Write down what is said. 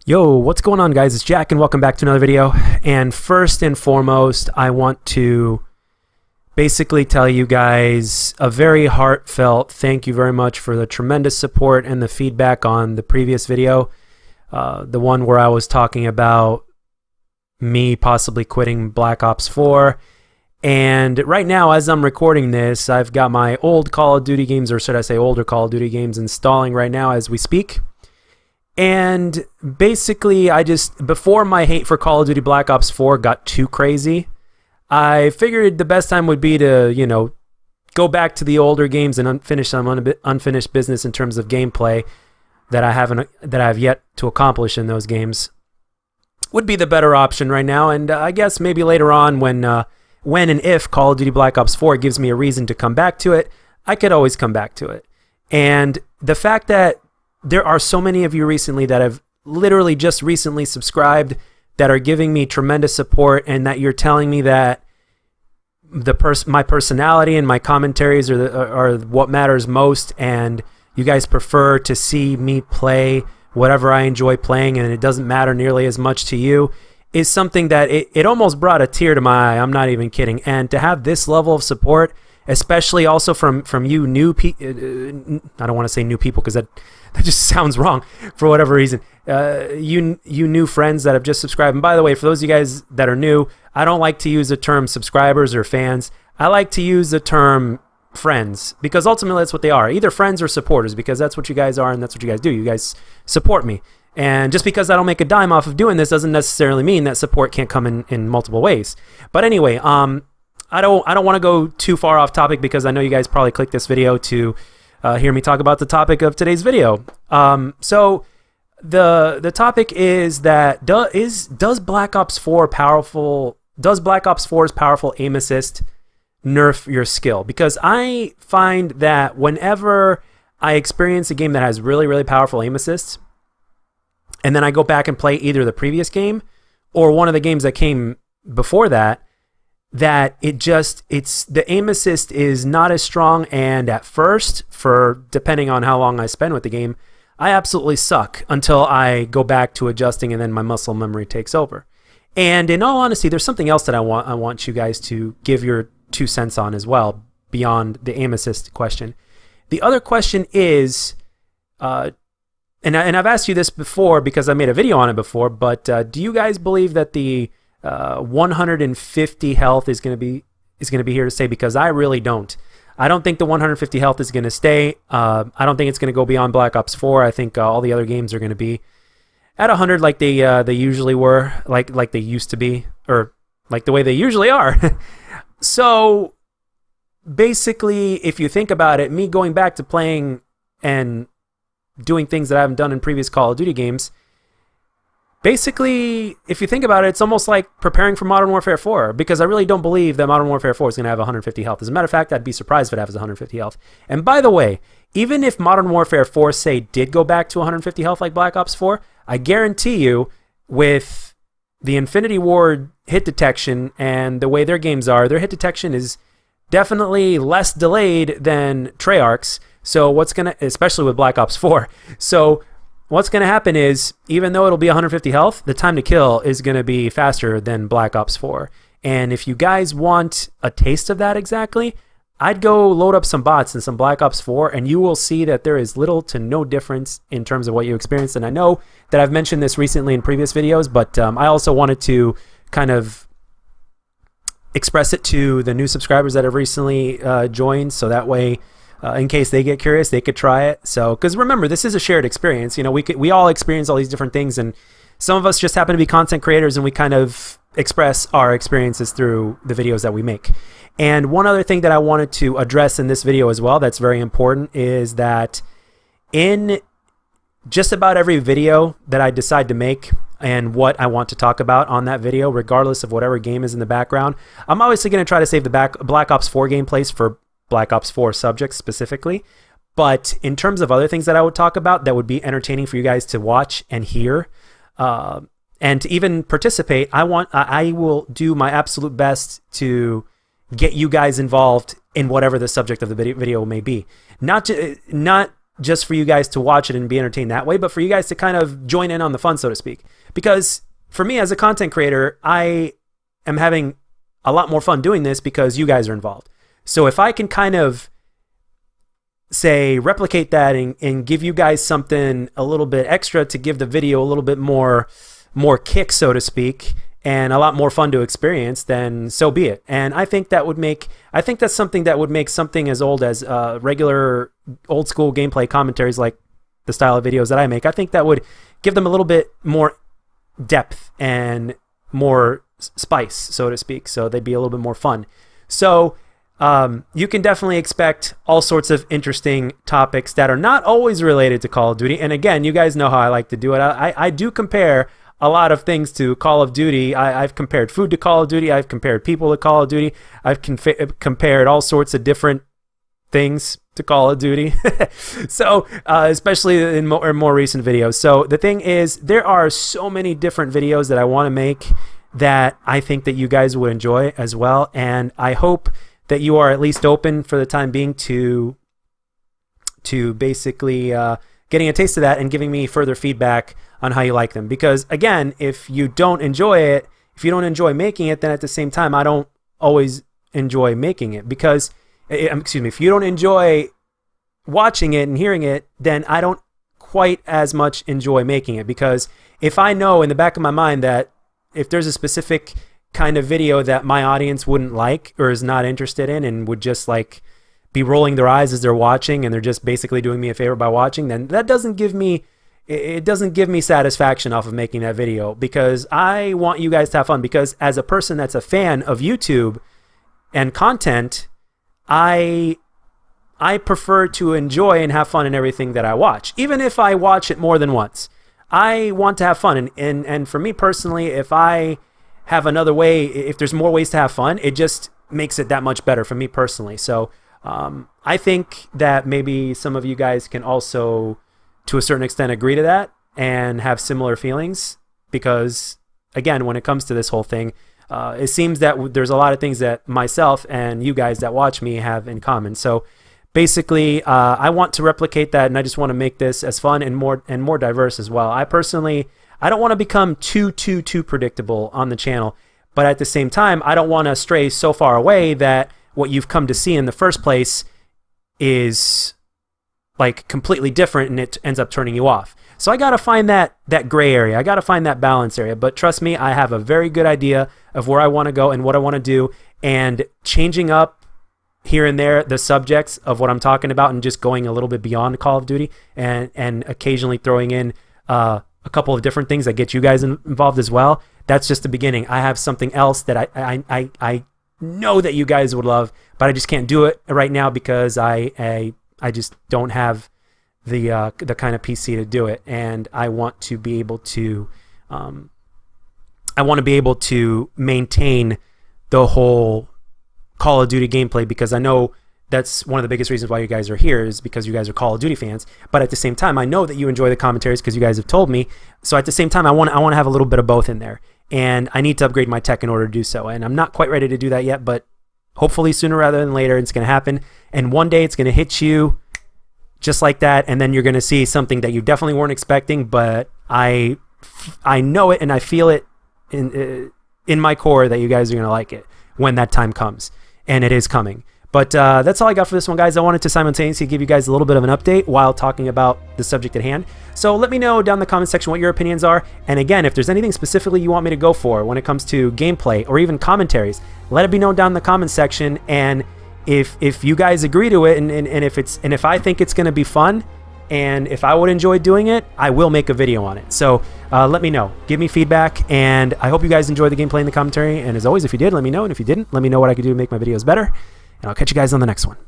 Yo, what's going on, guys? It's Jack and welcome back to another video. And first and foremost, I want to basically tell you guys a very heartfelt thank you very much for the tremendous support and the feedback on the previous video, the one where I was talking about me possibly quitting Black Ops 4. And right now, as I'm recording this, I've got my old Call of Duty games, or should I say older Call of Duty games, installing right now as we speak. And basically, before my hate for Call of Duty Black Ops 4 got too crazy, I figured the best time would be to, go back to the older games and finish some unfinished business in terms of gameplay that I have yet to accomplish in those games. Would be the better option right now, and I guess maybe later on when and if Call of Duty Black Ops 4 gives me a reason to come back to it, I could always come back to it. And the fact that there are so many of you recently that have literally just recently subscribed that are giving me tremendous support, and that you're telling me that my personality and my commentaries are what matters most, and you guys prefer to see me play whatever I enjoy playing and it doesn't matter nearly as much to you, is something that it almost brought a tear to my eye. I'm not even kidding. And to have this level of support, especially also from you new people, I don't want to say new people because that just sounds wrong for whatever reason. You new friends that have just subscribed. And by the way, for those of you guys that are new, I don't like to use the term subscribers or fans. I like to use the term friends, because ultimately that's what they are, either friends or supporters, because that's what you guys are and that's what you guys do. You guys support me. And just because I don't make a dime off of doing this doesn't necessarily mean that support can't come in multiple ways. But anyway, I don't want to go too far off topic, because I know you guys probably clicked this video to hear me talk about the topic of today's video. So the topic is that does Black Ops 4's powerful aim assist nerf your skill? Because I find that whenever I experience a game that has really, really powerful aim assists, and then I go back and play either the previous game or one of the games that came before that the aim assist is not as strong, and at first, for depending on how long I spend with the game, I absolutely suck until I go back to adjusting, and then my muscle memory takes over. And in all honesty, there's something else that I want you guys to give your 2 cents on as well, beyond the aim assist question. The other question is, and I've asked you this before because I made a video on it before, but do you guys believe that the 150 health is going to be here to stay? Because I really don't. I don't think the 150 health is going to stay. I don't think it's going to go beyond Black Ops 4. I think all the other games are going to be at 100 like they usually were, like they used to be, or like the way they usually are. So basically, if you think about it, me going back to playing and doing things that I haven't done in previous Call of Duty games, basically, if you think about it, it's almost like preparing for Modern Warfare 4, because I really don't believe that Modern Warfare 4 is going to have 150 health. As a matter of fact, I'd be surprised if it has 150 health. And by the way, even if Modern Warfare 4, say, did go back to 150 health like Black Ops 4, I guarantee you, with the Infinity Ward hit detection and the way their games are, their hit detection is definitely less delayed than Treyarch's. So especially with Black Ops 4. So what's going to happen is, even though it'll be 150 health, the time to kill is going to be faster than Black Ops 4. And if you guys want a taste of that exactly, I'd go load up some bots in some Black Ops 4, and you will see that there is little to no difference in terms of what you experience. And I know that I've mentioned this recently in previous videos, but I also wanted to kind of express it to the new subscribers that have recently joined, so that way, in case they get curious, they could try it. So, because remember, this is a shared experience. We all experience all these different things, and some of us just happen to be content creators, and we kind of express our experiences through the videos that we make. And one other thing that I wanted to address in this video as well that's very important is that in just about every video that I decide to make and what I want to talk about on that video, regardless of whatever game is in the background, I'm obviously going to try to save the Black Ops 4 gameplays for Black Ops 4 subjects specifically. But in terms of other things that I would talk about that would be entertaining for you guys to watch and hear, and to even participate, I will do my absolute best to get you guys involved in whatever the subject of the video may be. Not just for you guys to watch it and be entertained that way, but for you guys to kind of join in on the fun, so to speak. Because for me as a content creator, I am having a lot more fun doing this because you guys are involved. So if I can kind of say replicate that and give you guys something a little bit extra to give the video a little bit more kick, so to speak, and a lot more fun to experience, then so be it. And I think that's something that would make something as old as regular old school gameplay commentaries, like the style of videos that I make, I think that would give them a little bit more depth and more spice, so to speak, so they'd be a little bit more fun. So you can definitely expect all sorts of interesting topics that are not always related to Call of Duty. And again, you guys know how I like to do it. I do compare a lot of things to Call of Duty. I've compared food to Call of Duty. I've compared people to Call of Duty. I've compared all sorts of different things to Call of Duty. So especially in more recent videos. So the thing is, there are so many different videos that I want to make that I think that you guys would enjoy as well. And I hope that you are at least open for the time being to basically getting a taste of that and giving me further feedback on how you like them. Because again, if you don't enjoy it, if you don't enjoy making it, then at the same time, I don't always enjoy making it. Because, excuse me, if you don't enjoy watching it and hearing it, then I don't quite as much enjoy making it. Because if I know in the back of my mind that if there's a specific kind of video that my audience wouldn't like or is not interested in and would just like be rolling their eyes as they're watching and they're just basically doing me a favor by watching, then that doesn't give me satisfaction off of making that video, because I want you guys to have fun. Because as a person that's a fan of YouTube and content, I prefer to enjoy and have fun in everything that I watch, even if I watch it more than once. I want to have fun, and for me personally, if I have another way, if there's more ways to have fun, it just makes it that much better for me personally. So I think that maybe some of you guys can also, to a certain extent, agree to that and have similar feelings, because again, when it comes to this whole thing, it seems that there's a lot of things that myself and you guys that watch me have in common. So basically, I want to replicate that, and I just want to make this as fun and more diverse as well. I don't want to become too predictable on the channel, but at the same time, I don't want to stray so far away that what you've come to see in the first place is like completely different and it ends up turning you off. So I got to find that gray area. I got to find that balance area. But trust me, I have a very good idea of where I want to go and what I want to do, and changing up here and there the subjects of what I'm talking about and just going a little bit beyond Call of Duty and occasionally throwing in a couple of different things that get you guys involved as well. That's just the beginning. I have something else that I know that you guys would love, but I just can't do it right now because I just don't have the kind of PC to do it, and I want to be able to maintain the whole Call of Duty gameplay, because I know that's one of the biggest reasons why you guys are here, is because you guys are Call of Duty fans. But at the same time, I know that you enjoy the commentaries because you guys have told me. So at the same time, I want to have a little bit of both in there, and I need to upgrade my tech in order to do so. And I'm not quite ready to do that yet, but hopefully sooner rather than later, it's going to happen. And one day it's going to hit you just like that, and then you're going to see something that you definitely weren't expecting. But I know it, and I feel it in my core that you guys are going to like it when that time comes, and it is coming. But that's all I got for this one, guys. I wanted to simultaneously give you guys a little bit of an update while talking about the subject at hand. So let me know down in the comment section what your opinions are. And again, if there's anything specifically you want me to go for when it comes to gameplay or even commentaries, let it be known down in the comment section. And if you guys agree to it, and if I think it's going to be fun, and if I would enjoy doing it, I will make a video on it. So let me know. Give me feedback, and I hope you guys enjoyed the gameplay and the commentary. And as always, if you did, let me know. And if you didn't, let me know what I could do to make my videos better. And I'll catch you guys on the next one.